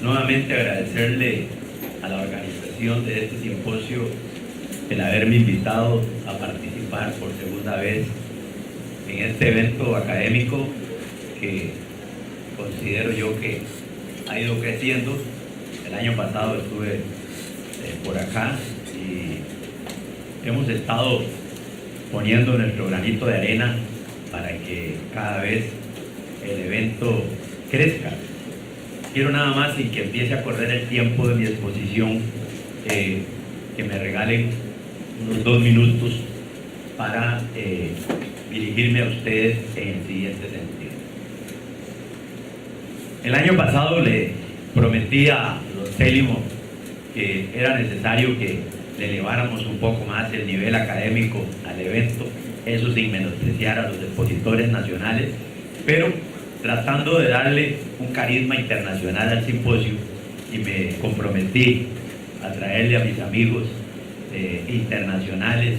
nuevamente agradecerle a la organización de este simposio el haberme invitado a participar por segunda vez en este evento académico que considero yo que ha ido creciendo. El año pasado estuve por acá y hemos estado poniendo nuestro granito de arena para que cada vez el evento crezca. Quiero nada más, sin que empiece a correr el tiempo de mi exposición, que me regalen unos 2 minutos para dirigirme a ustedes en el siguiente sentido. El año pasado le prometí a los Célimo que era necesario que le eleváramos un poco más el nivel académico al evento, eso sin menospreciar a los expositores nacionales, pero tratando de darle un carisma internacional al simposio, y me comprometí a traerle a mis amigos internacionales,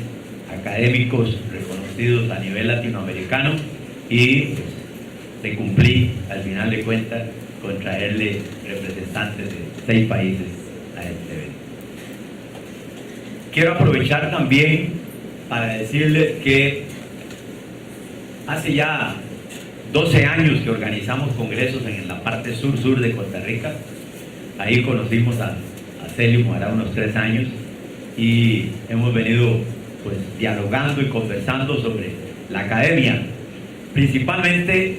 académicos reconocidos a nivel latinoamericano, y pues, se cumplí al final de cuentas con traerle representantes de 6 países a este evento. Quiero aprovechar también para decirles que hace ya 12 años que organizamos congresos en la parte sur-sur de Costa Rica. Ahí conocimos a Célimo hará unos 3 años y hemos venido pues dialogando y conversando sobre la academia. Principalmente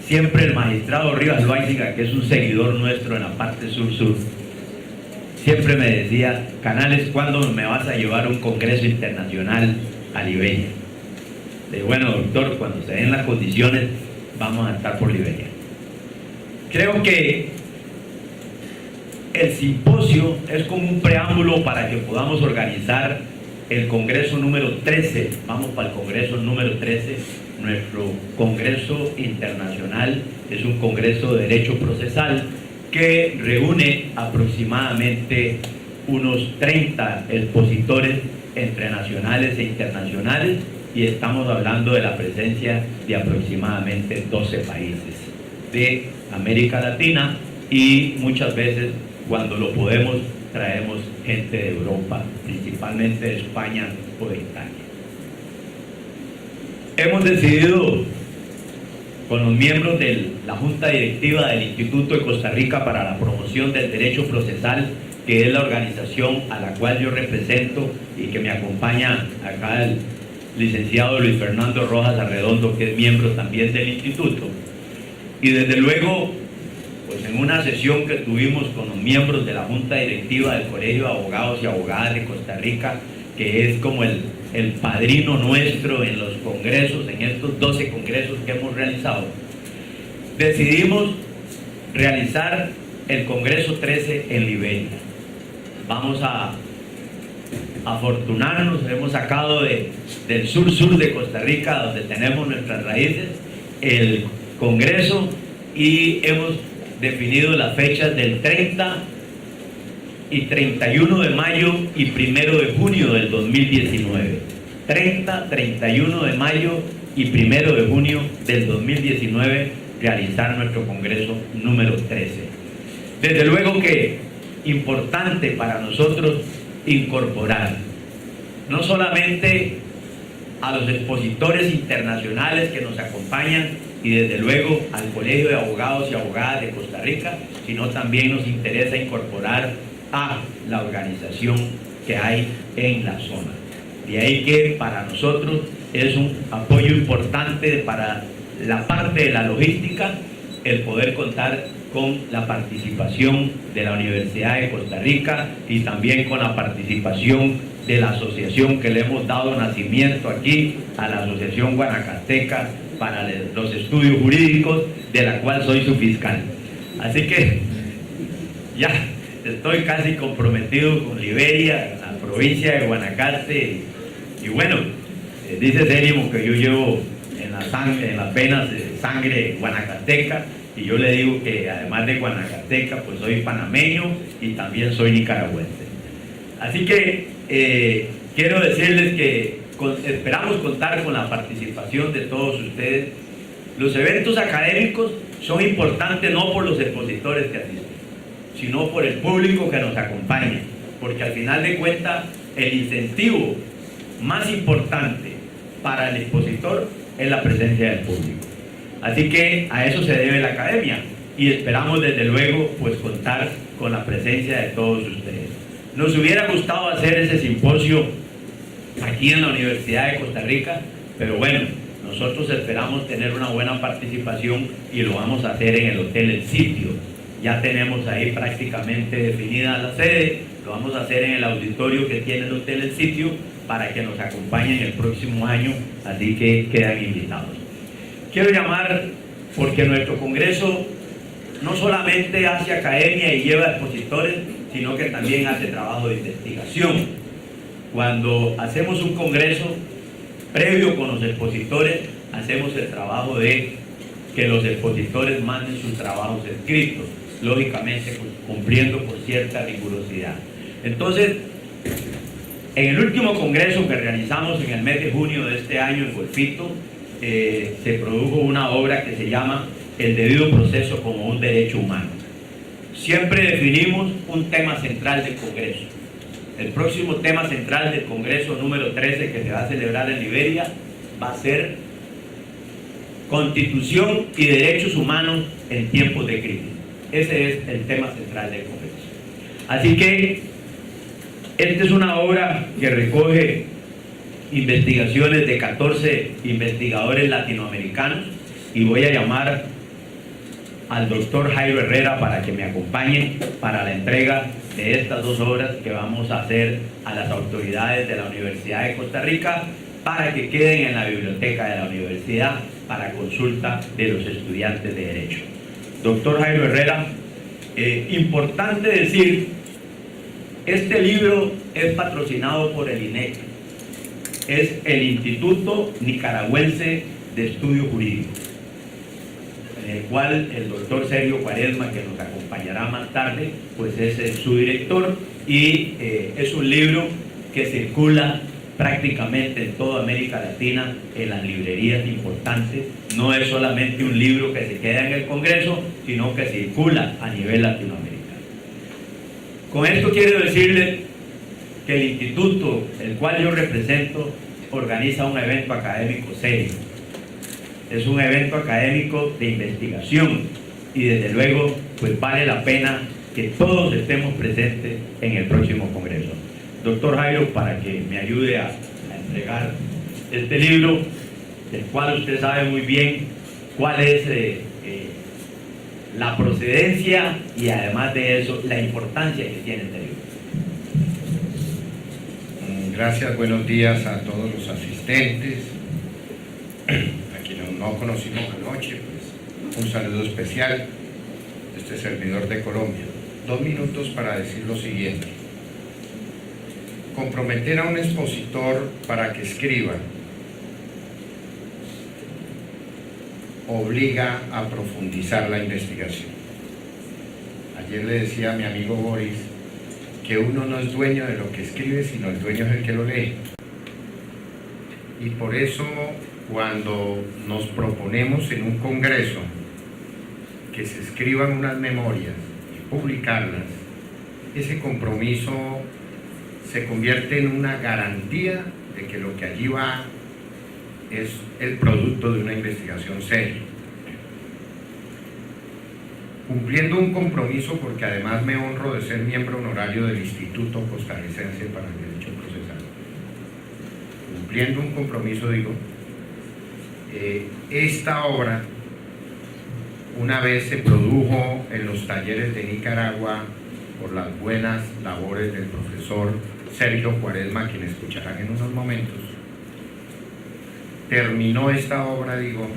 siempre el magistrado Rivas Loaiziga, que es un seguidor nuestro en la parte sur-sur, siempre me decía: Canales, ¿cuándo me vas a llevar a un congreso internacional a Liberia? Le digo: bueno, doctor, cuando se den las condiciones vamos a estar por Liberia. Creo que el simposio es como un preámbulo para que podamos organizar el congreso número 13. Vamos para el congreso número 13. Nuestro congreso internacional es un congreso de derecho procesal que reúne aproximadamente unos 30 expositores entre nacionales e internacionales, y estamos hablando de la presencia de aproximadamente 12 países de América Latina, y muchas veces, cuando lo podemos, traemos gente de Europa, principalmente de España o de Italia. Hemos decidido, con los miembros de la Junta Directiva del Instituto de Costa Rica para la Promoción del Derecho Procesal, que es la organización a la cual yo represento y que me acompaña acá el licenciado Luis Fernando Rojas Arredondo, que es miembro también del instituto, y desde luego pues en una sesión que tuvimos con los miembros de la Junta Directiva del Colegio de Abogados y Abogadas de Costa Rica, que es como el padrino nuestro en los congresos, en estos 12 congresos que hemos realizado, decidimos realizar el Congreso 13 en Liberia. Vamos a afortunarnos, hemos sacado del sur-sur de Costa Rica, donde tenemos nuestras raíces, el Congreso, y hemos definido las fechas del 30 y 31 de mayo y 1 de junio del 2019. 30, 31 de mayo y 1 de junio del 2019, realizar nuestro Congreso número 13. Desde luego que importante para nosotros incorporar no solamente a los expositores internacionales que nos acompañan, y desde luego al Colegio de Abogados y Abogadas de Costa Rica, sino también nos interesa incorporar a la organización que hay en la zona. De ahí que para nosotros es un apoyo importante para la parte de la logística el poder contar con la participación de la Universidad de Costa Rica, y también con la participación de la asociación que le hemos dado nacimiento aquí, a la Asociación Guanacasteca para los Estudios Jurídicos, de la cual soy su fiscal. Así que ya estoy casi comprometido con Liberia, la provincia de Guanacaste, y bueno, dice Célimo que yo llevo en las venas sangre guanacasteca, y yo le digo que además de guanacasteca, pues soy panameño y también soy nicaragüense. Así que quiero decirles que esperamos contar con la participación de todos ustedes. Los eventos académicos son importantes no por los expositores que asisten, sino por el público que nos acompaña, porque al final de cuentas el incentivo más importante para el expositor es la presencia del público. Así que a eso se debe la academia y esperamos desde luego pues contar con la presencia de todos ustedes. Nos hubiera gustado hacer ese simposio aquí en la Universidad de Costa Rica, pero bueno, nosotros esperamos tener una buena participación y lo vamos a hacer en el Hotel El Sitio. Ya tenemos ahí prácticamente definida la sede, lo vamos a hacer en el auditorio que tiene el Hotel El Sitio para que nos acompañen el próximo año, así que quedan invitados. Quiero llamar, porque nuestro congreso no solamente hace academia y lleva expositores, sino que también hace trabajo de investigación. Cuando hacemos un congreso previo con los expositores, hacemos el trabajo de que los expositores manden sus trabajos escritos, lógicamente cumpliendo por cierta rigurosidad. Entonces, en el último congreso que realizamos en el mes de junio de este año en Golfito, se produjo una obra que se llama El debido proceso como un derecho humano. Siempre definimos un tema central del congreso. El próximo tema central del congreso número 13 que se va a celebrar en Liberia va a ser Constitución y derechos humanos en tiempos de crisis. Ese es el tema central del congreso. Así que esta es una obra que recoge investigaciones de 14 investigadores latinoamericanos y voy a llamar al doctor Jairo Herrera para que me acompañe para la entrega de estas dos obras que vamos a hacer a las autoridades de la Universidad de Costa Rica para que queden en la biblioteca de la universidad para consulta de los estudiantes de Derecho. Doctor Jairo Herrera, importante decir, este libro es patrocinado por el INEC, es el Instituto Nicaragüense de Estudio Jurídico, en el cual el doctor Sergio Cuaresma, que nos acompañará más tarde, pues es su director, y es un libro que circula prácticamente en toda América Latina, en las librerías importantes. No es solamente un libro que se queda en el Congreso, sino que circula a nivel latinoamericano. Con esto quiero decirles que el instituto, el cual yo represento, organiza un evento académico serio. Es un evento académico de investigación y desde luego pues vale la pena que todos estemos presentes en el próximo congreso. Doctor Jairo, para que me ayude a entregar este libro, del cual usted sabe muy bien cuál es la procedencia y además de eso la importancia que tiene este libro. Gracias, buenos días a todos los asistentes, a quienes no conocimos anoche, pues un saludo especial de este servidor de Colombia. 2 minutos para decir lo siguiente. Comprometer a un expositor para que escriba obliga a profundizar la investigación. Ayer le decía a mi amigo Boris que uno no es dueño de lo que escribe, sino el dueño es el que lo lee. Y por eso, cuando nos proponemos en un congreso que se escriban unas memorias y publicarlas, ese compromiso se convierte en una garantía de que lo que allí va es el producto de una investigación seria. Cumpliendo un compromiso, porque además me honro de ser miembro honorario del Instituto Costarricense para el Derecho Procesal. Cumpliendo un compromiso, digo, esta obra, una vez se produjo en los talleres de Nicaragua por las buenas labores del profesor Sergio Cuaresma, quien escucharán en unos momentos, terminó esta obra, digo,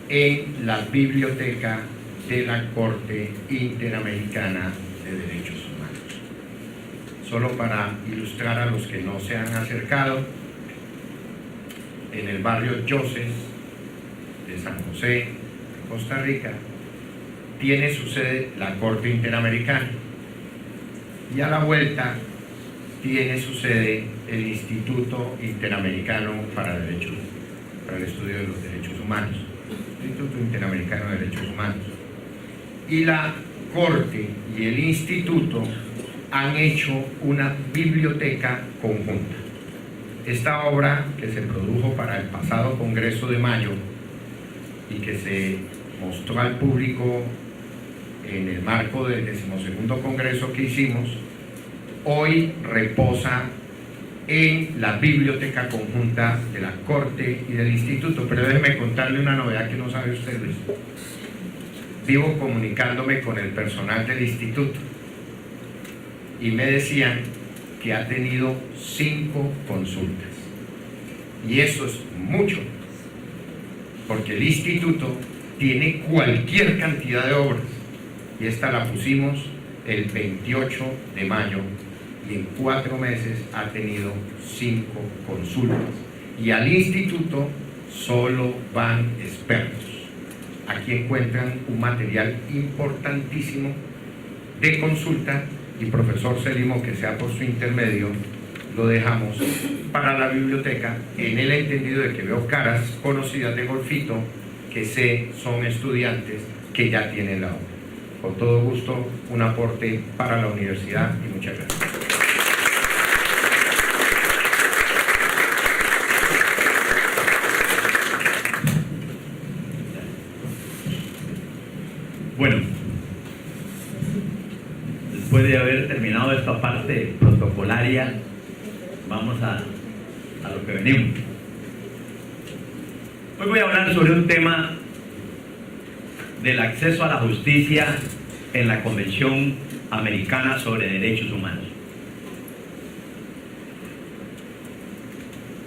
en la biblioteca de la Corte Interamericana de Derechos Humanos. Solo para ilustrar a los que no se han acercado, en el barrio Yoses de San José, Costa Rica, tiene su sede la Corte Interamericana, y a la vuelta tiene su sede el Instituto Interamericano para el Estudio de los Derechos Humanos, Instituto Interamericano de Derechos Humanos. Y la Corte y el Instituto han hecho una biblioteca conjunta. Esta obra, que se produjo para el pasado Congreso de Mayo y que se mostró al público en el marco del 12º Congreso que hicimos, hoy reposa en la biblioteca conjunta de la Corte y del Instituto. Pero déjeme contarle una novedad que no sabe usted, Luis. Vivo comunicándome con el personal del Instituto y me decían que ha tenido 5 consultas. Y eso es mucho, porque el Instituto tiene cualquier cantidad de obras. Y esta la pusimos el 28 de mayo y en 4 meses ha tenido 5 consultas. Y al Instituto solo van expertos. Aquí encuentran un material importantísimo de consulta y profesor Celimo, que sea por su intermedio, lo dejamos para la biblioteca en el entendido de que veo caras conocidas de Golfito que sé son estudiantes que ya tienen la obra. Con todo gusto, un aporte para la universidad y muchas gracias. Bueno, después de haber terminado esta parte protocolaria, vamos a lo que venimos. Hoy voy a hablar sobre un tema del acceso a la justicia en la Convención Americana sobre Derechos Humanos.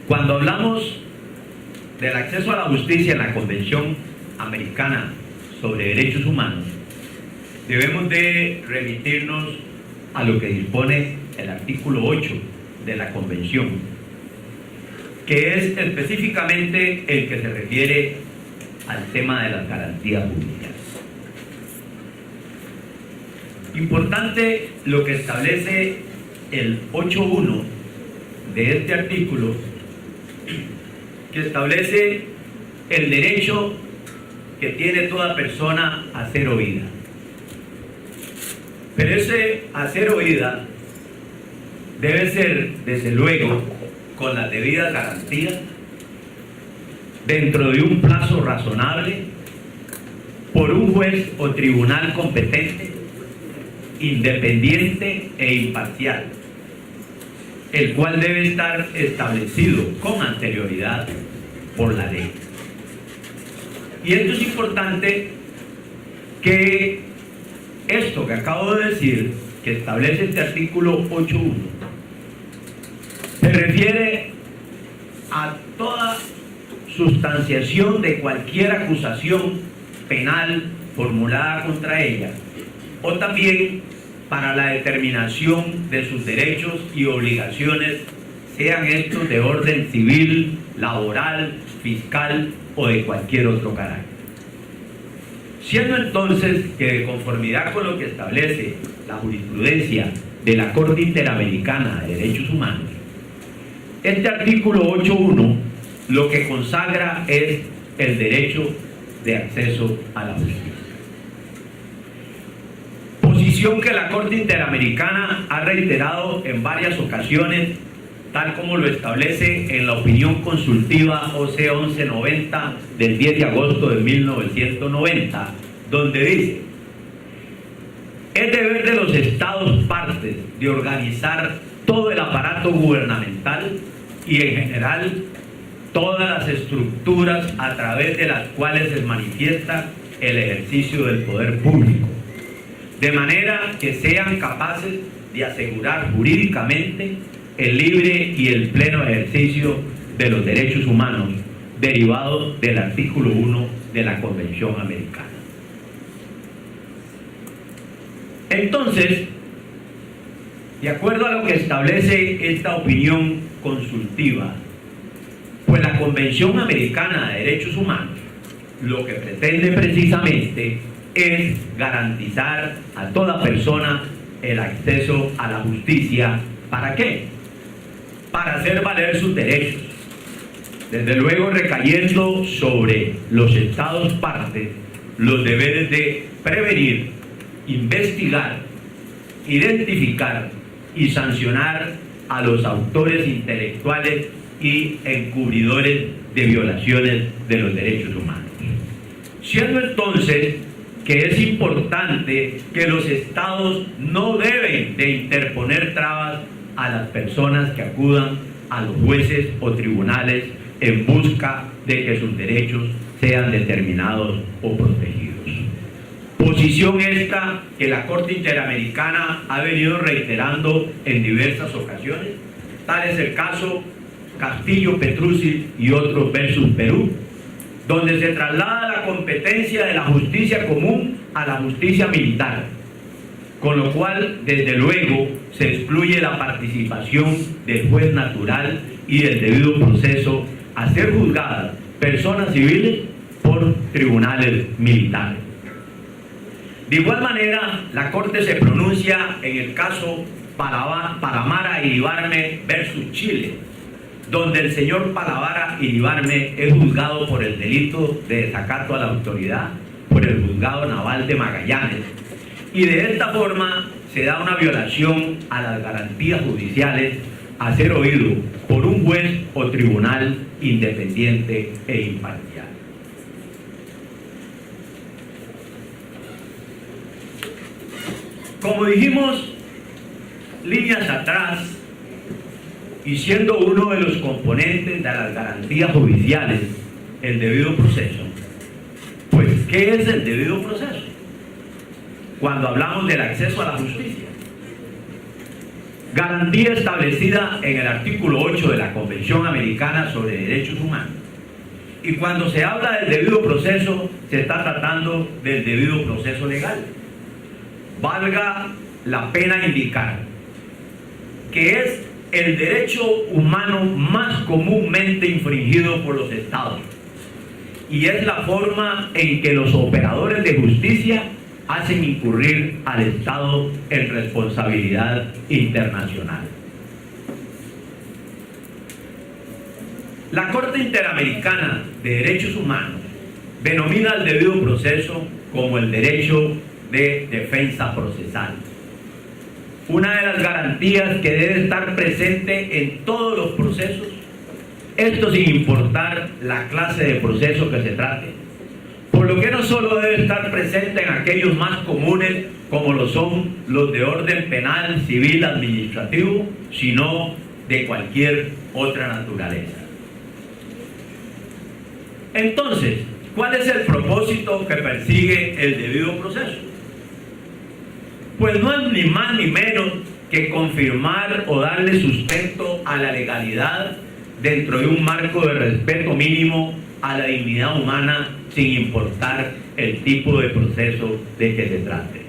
Cuando hablamos del acceso a la justicia en la Convención Americana sobre Derechos Humanos, debemos de remitirnos a lo que dispone el artículo 8 de la Convención, que es específicamente el que se refiere al tema de las garantías jurídicas. Importante lo que establece el 8.1 de este artículo, que establece el derecho que tiene toda persona a ser oída. Pero ese a ser oída debe ser, desde luego, con las debidas garantías, dentro de un plazo razonable, por un juez o tribunal competente, independiente e imparcial, el cual debe estar establecido con anterioridad por la ley. Y esto es importante, que esto que acabo de decir, que establece este artículo 8.1, se refiere a toda sustanciación de cualquier acusación penal formulada contra ella, o también para la determinación de sus derechos y obligaciones, sean estos de orden civil, laboral, fiscal o de cualquier otro carácter. Siendo entonces que, de conformidad con lo que establece la jurisprudencia de la Corte Interamericana de Derechos Humanos, este artículo 8.1 lo que consagra es el derecho de acceso a la justicia. Posición que la Corte Interamericana ha reiterado en varias ocasiones, tal como lo establece en la opinión consultiva OC 1190 del 10 de agosto de 1990, donde dice: es deber de los Estados partes de organizar todo el aparato gubernamental y en general todas las estructuras a través de las cuales se manifiesta el ejercicio del poder público, de manera que sean capaces de asegurar jurídicamente el libre y el pleno ejercicio de los derechos humanos derivados del artículo 1 de la Convención Americana. Entonces, de acuerdo a lo que establece esta opinión consultiva, pues la Convención Americana de Derechos Humanos lo que pretende precisamente es garantizar a toda persona el acceso a la justicia. ¿Para qué? Para hacer valer sus derechos, desde luego recayendo sobre los Estados partes los deberes de prevenir investigar, identificar y sancionar a los autores intelectuales y encubridores de violaciones de los derechos humanos. Siendo entonces que es importante que los estados no deben de interponer trabas a las personas que acudan a los jueces o tribunales en busca de que sus derechos sean determinados o protegidos. Posición esta que la Corte Interamericana ha venido reiterando en diversas ocasiones. Tal es el caso Castillo-Petrucci y otros versus Perú, donde se traslada la competencia de la justicia común a la justicia militar, con lo cual, desde luego, se excluye la participación del juez natural y del debido proceso a ser juzgadas personas civiles por tribunales militares. De igual manera, la Corte se pronuncia en el caso Palamara Iribarne versus Chile, donde el señor Palamara Iribarne es juzgado por el delito de desacato a la autoridad por el Juzgado Naval de Magallanes, y de esta forma se da una violación a las garantías judiciales a ser oído por un juez o tribunal independiente e imparcial. Como dijimos líneas atrás, y siendo uno de los componentes de las garantías judiciales el debido proceso, pues ¿qué es el debido proceso? Cuando hablamos del acceso a la justicia, garantía establecida en el artículo 8 de la Convención Americana sobre Derechos Humanos. Y cuando se habla del debido proceso, se está tratando del debido proceso legal. Valga la pena indicar que es el derecho humano más comúnmente infringido por los estados, y es la forma en que los operadores de justicia hacen incurrir al Estado en responsabilidad internacional. La Corte Interamericana de Derechos Humanos denomina el debido proceso como el derecho de defensa procesal, una de las garantías que debe estar presente en todos los procesos, esto sin importar la clase de proceso que se trate, por lo que no solo debe estar presente en aquellos más comunes, como lo son los de orden penal, civil, administrativo, sino de cualquier otra naturaleza. Entonces, ¿cuál es el propósito que persigue el debido proceso? Pues no es ni más ni menos que confirmar o darle sustento a la legalidad dentro de un marco de respeto mínimo a la dignidad humana, sin importar el tipo de proceso de que se trate.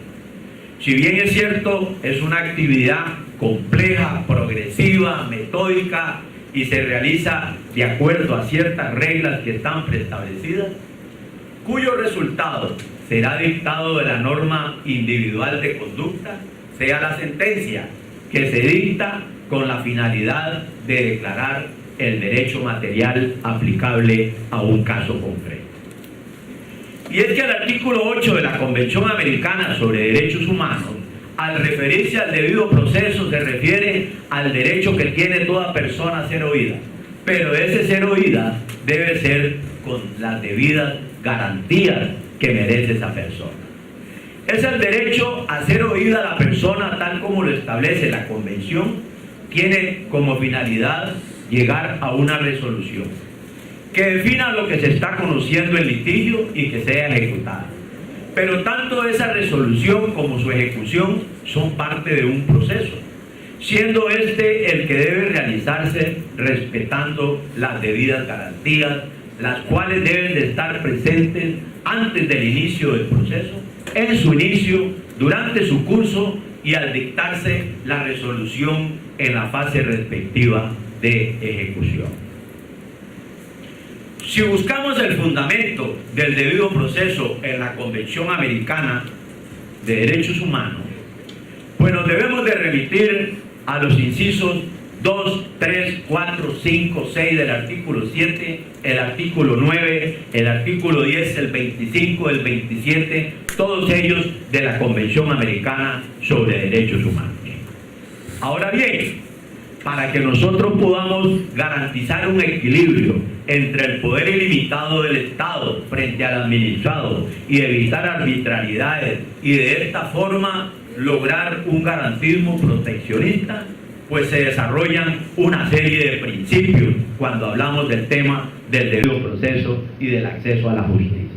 Si bien es cierto, es una actividad compleja, progresiva, metódica y se realiza de acuerdo a ciertas reglas que están preestablecidas, cuyo resultado será dictado de la norma individual de conducta, sea la sentencia que se dicta con la finalidad de declarar el derecho material aplicable a un caso concreto. Y es que el artículo 8 de la Convención Americana sobre Derechos Humanos, al referirse al debido proceso, se refiere al derecho que tiene toda persona a ser oída, pero ese ser oída debe ser con las debidas garantías que merece esa persona. Es el derecho a ser oída la persona tal como lo establece la Convención, tiene como finalidad llegar a una resolución que defina lo que se está conociendo en litigio y que sea ejecutada. Pero tanto esa resolución como su ejecución son parte de un proceso, siendo este el que debe realizarse respetando las debidas garantías, las cuales deben de estar presentes antes del inicio del proceso, en su inicio, durante su curso y al dictarse la resolución en la fase respectiva de ejecución. Si buscamos el fundamento del debido proceso en la Convención Americana de Derechos Humanos, pues nos debemos de remitir a los incisos 2, 3, 4, 5, 6 del artículo 7, el artículo 9, el artículo 10, el 25, el 27, todos ellos de la Convención Americana sobre Derechos Humanos. Ahora bien, para que nosotros podamos garantizar un equilibrio entre el poder ilimitado del Estado frente al administrado y evitar arbitrariedades y de esta forma lograr un garantismo proteccionista, pues se desarrollan una serie de principios cuando hablamos del tema del debido proceso y del acceso a la justicia.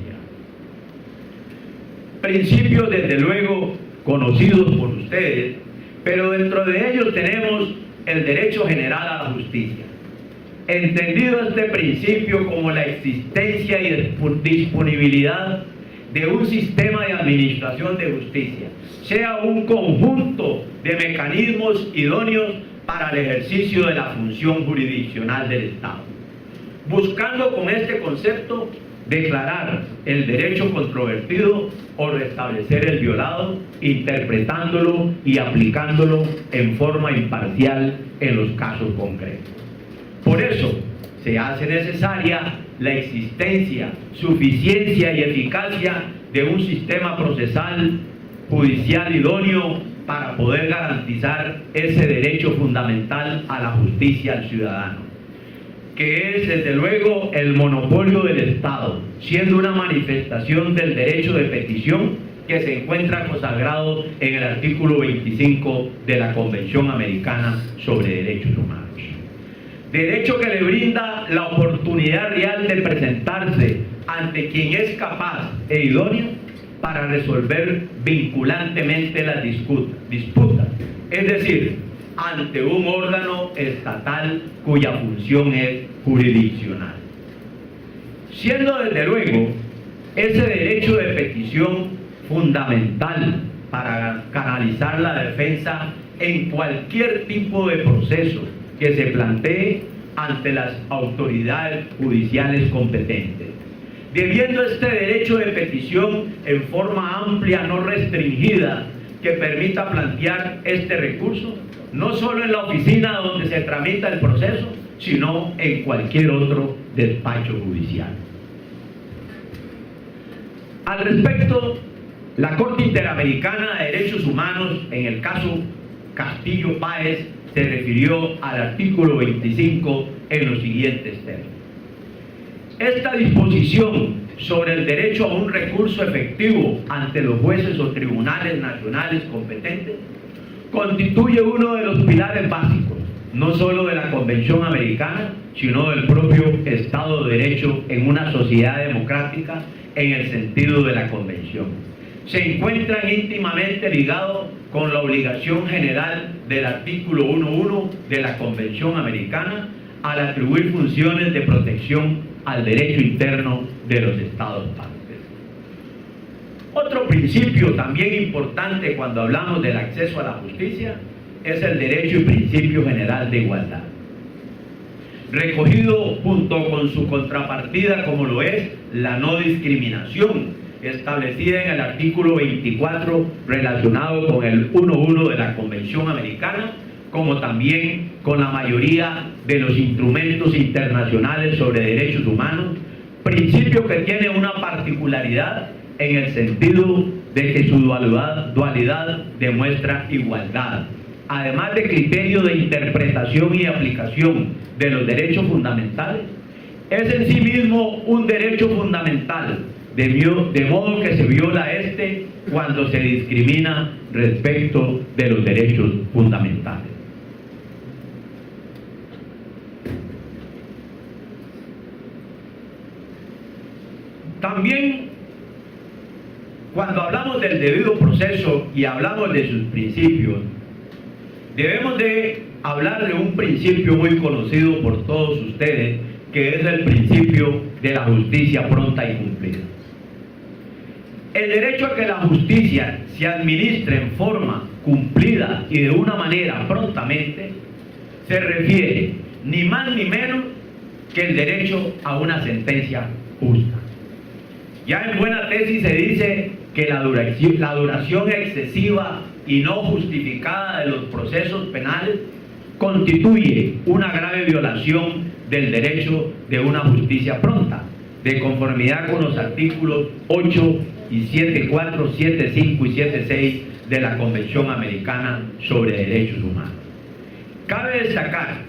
Principios, desde luego, conocidos por ustedes, pero dentro de ellos tenemos el derecho general a la justicia. Entendido este principio como la existencia y disponibilidad de un sistema de administración de justicia, sea un conjunto de mecanismos idóneos para el ejercicio de la función jurisdiccional del Estado, buscando con este concepto declarar el derecho controvertido o restablecer el violado, interpretándolo y aplicándolo en forma imparcial en los casos concretos. Por eso se hace necesaria la existencia, suficiencia y eficacia de un sistema procesal judicial idóneo para poder garantizar ese derecho fundamental a la justicia al ciudadano, que es desde luego el monopolio del Estado, siendo una manifestación del derecho de petición que se encuentra consagrado en el artículo 25 de la Convención Americana sobre Derechos Humanos. Derecho que le brinda la oportunidad real de presentarse ante quien es capaz e idóneo para resolver vinculantemente las disputas, es decir, ante un órgano estatal cuya función es jurisdiccional. Siendo desde luego ese derecho de petición fundamental para canalizar la defensa en cualquier tipo de proceso que se plantee ante las autoridades judiciales competentes, debiendo este derecho de petición en forma amplia, no restringida, que permita plantear este recurso no solo en la oficina donde se tramita el proceso, sino en cualquier otro despacho judicial. Al respecto, la Corte Interamericana de Derechos Humanos, en el caso Castillo Páez, se refirió al artículo 25 en los siguientes términos. Esta disposición sobre el derecho a un recurso efectivo ante los jueces o tribunales nacionales competentes constituye uno de los pilares básicos, no solo de la Convención Americana, sino del propio Estado de Derecho en una sociedad democrática en el sentido de la Convención. Se encuentran íntimamente ligados con la obligación general del artículo 1.1 de la Convención Americana al atribuir funciones de protección al derecho interno de los Estados partes. Otro principio también importante cuando hablamos del acceso a la justicia es el derecho y principio general de igualdad, recogido junto con su contrapartida como lo es la no discriminación, establecida en el artículo 24 relacionado con el 1.1 de la Convención Americana, como también con la mayoría de los instrumentos internacionales sobre derechos humanos, principio que tiene una particularidad en el sentido de que su dualidad demuestra igualdad, además de criterio de interpretación y aplicación de los derechos fundamentales. Es en sí mismo un derecho fundamental, de modo que se viola este cuando se discrimina respecto de los derechos fundamentales. También, cuando hablamos del debido proceso y hablamos de sus principios, debemos de hablar de un principio muy conocido por todos ustedes, que es el principio de la justicia pronta y cumplida. El derecho a que la justicia se administre en forma cumplida y de una manera prontamente se refiere ni más ni menos que el derecho a una sentencia justa. Ya en buena tesis se dice que la duración excesiva y no justificada de los procesos penales constituye una grave violación del derecho de una justicia pronta, de conformidad con los artículos 8 y 7.4, 7.5 y 7.6 de la Convención Americana sobre Derechos Humanos. Cabe destacar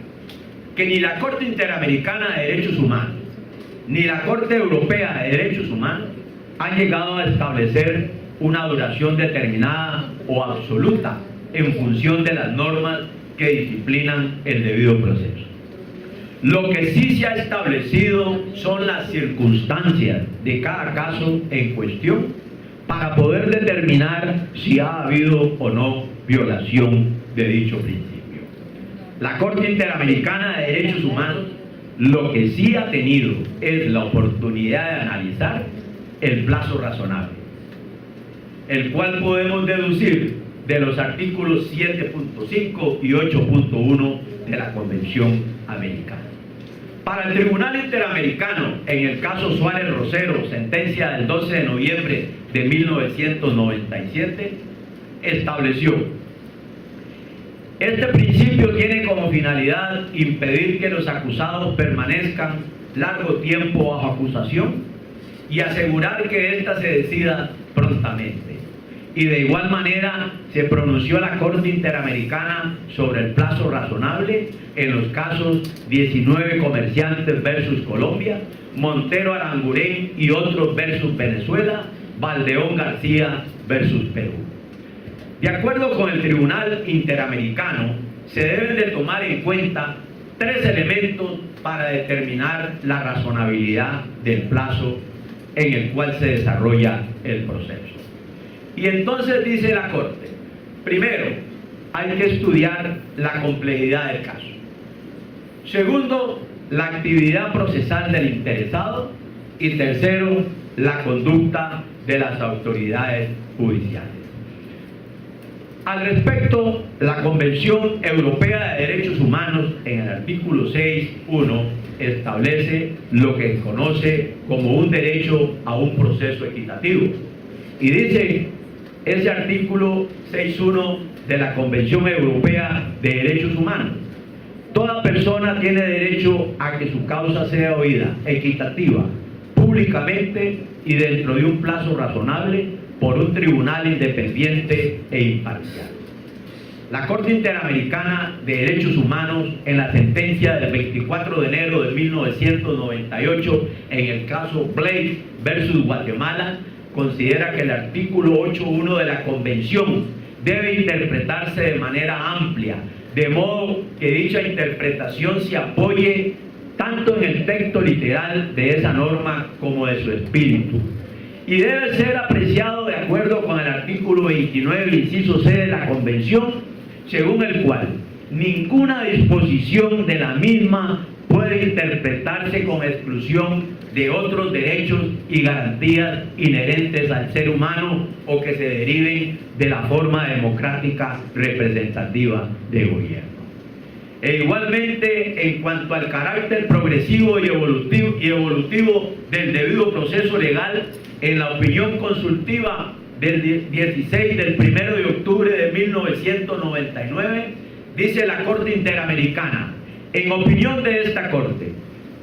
que ni la Corte Interamericana de Derechos Humanos ni la Corte Europea de Derechos Humanos han llegado a establecer una duración determinada o absoluta en función de las normas que disciplinan el debido proceso. Lo que sí se ha establecido son las circunstancias de cada caso en cuestión para poder determinar si ha habido o no violación de dicho principio. La Corte Interamericana de Derechos Humanos lo que sí ha tenido es la oportunidad de analizar el plazo razonable, el cual podemos deducir de los artículos 7.5 y 8.1 de la Convención Americana. Para el Tribunal Interamericano, en el caso Suárez Rosero, sentencia del 12 de noviembre de 1997, estableció: este principio tiene como finalidad impedir que los acusados permanezcan largo tiempo bajo acusación y asegurar que ésta se decida prontamente. Y de igual manera se pronunció la Corte Interamericana sobre el plazo razonable en los casos 19 Comerciantes versus Colombia, Montero Aranguren y otros versus Venezuela, Valdeón García versus Perú. De acuerdo con el Tribunal Interamericano, se deben de tomar en cuenta tres elementos para determinar la razonabilidad del plazo en el cual se desarrolla el proceso. Y entonces dice la Corte: primero, hay que estudiar la complejidad del caso. Segundo, la actividad procesal del interesado. Y tercero, la conducta de las autoridades judiciales. Al respecto, la Convención Europea de Derechos Humanos, en el artículo 6.1, establece lo que se conoce como un derecho a un proceso equitativo. Y dice ese artículo 6.1 de la Convención Europea de Derechos Humanos: toda persona tiene derecho a que su causa sea oída equitativa, públicamente y dentro de un plazo razonable por un tribunal independiente e imparcial. La Corte Interamericana de Derechos Humanos, en la sentencia del 24 de enero de 1998 en el caso Blake versus Guatemala, considera que el artículo 8.1 de la Convención debe interpretarse de manera amplia, de modo que dicha interpretación se apoye tanto en el texto literal de esa norma como de su espíritu, y debe ser apreciado de acuerdo con el artículo 29, inciso C de la Convención, según el cual ninguna disposición de la misma puede interpretarse con exclusión de otros derechos y garantías inherentes al ser humano o que se deriven de la forma democrática representativa de gobierno. E igualmente, en cuanto al carácter progresivo y evolutivo del debido proceso legal, en la opinión consultiva del 16 del 1 de octubre de 1999, dice la Corte Interamericana: en opinión de esta Corte,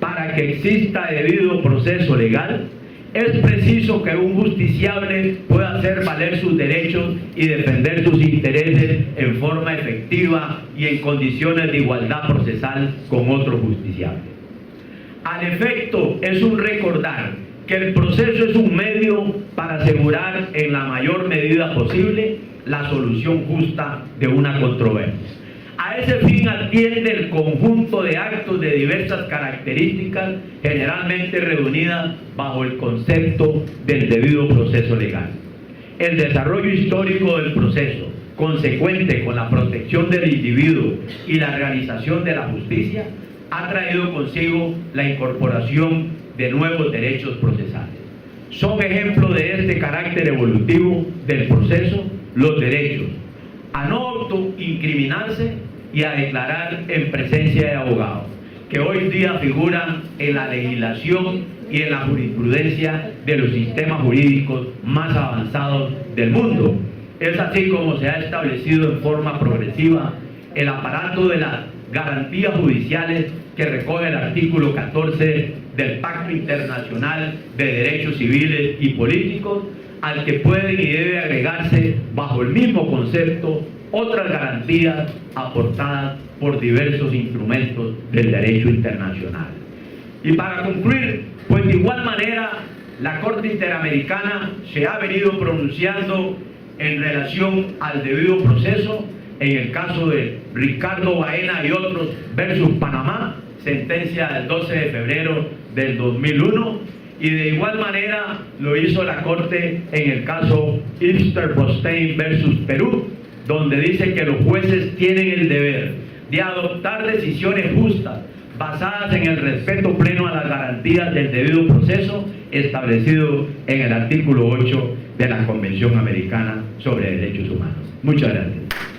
para que exista debido proceso legal, es preciso que un justiciable pueda hacer valer sus derechos y defender sus intereses en forma efectiva y en condiciones de igualdad procesal con otros justiciables. Al efecto, es un recordar que el proceso es un medio para asegurar en la mayor medida posible la solución justa de una controversia. A ese fin atiende el conjunto de actos de diversas características, generalmente reunidas bajo el concepto del debido proceso legal. El desarrollo histórico del proceso, consecuente con la protección del individuo y la realización de la justicia, ha traído consigo la incorporación de nuevos derechos procesales. Son ejemplos de este carácter evolutivo del proceso los derechos a no autoincriminarse y a declarar en presencia de abogados, que hoy día figuran en la legislación y en la jurisprudencia de los sistemas jurídicos más avanzados del mundo. Es así como se ha establecido en forma progresiva el aparato de la garantías judiciales que recoge el artículo 14 del Pacto Internacional de Derechos Civiles y Políticos, al que pueden y debe agregarse bajo el mismo concepto otras garantías aportadas por diversos instrumentos del derecho internacional. Y para concluir, pues de igual manera la Corte Interamericana se ha venido pronunciando en relación al debido proceso en el caso de Ricardo Baena y otros versus Panamá, sentencia del 12 de febrero del 2001, y de igual manera lo hizo la Corte en el caso Easter-Bostein versus Perú, donde dice que los jueces tienen el deber de adoptar decisiones justas basadas en el respeto pleno a las garantías del debido proceso establecido en el artículo 8 de la Convención Americana sobre Derechos Humanos. Muchas gracias.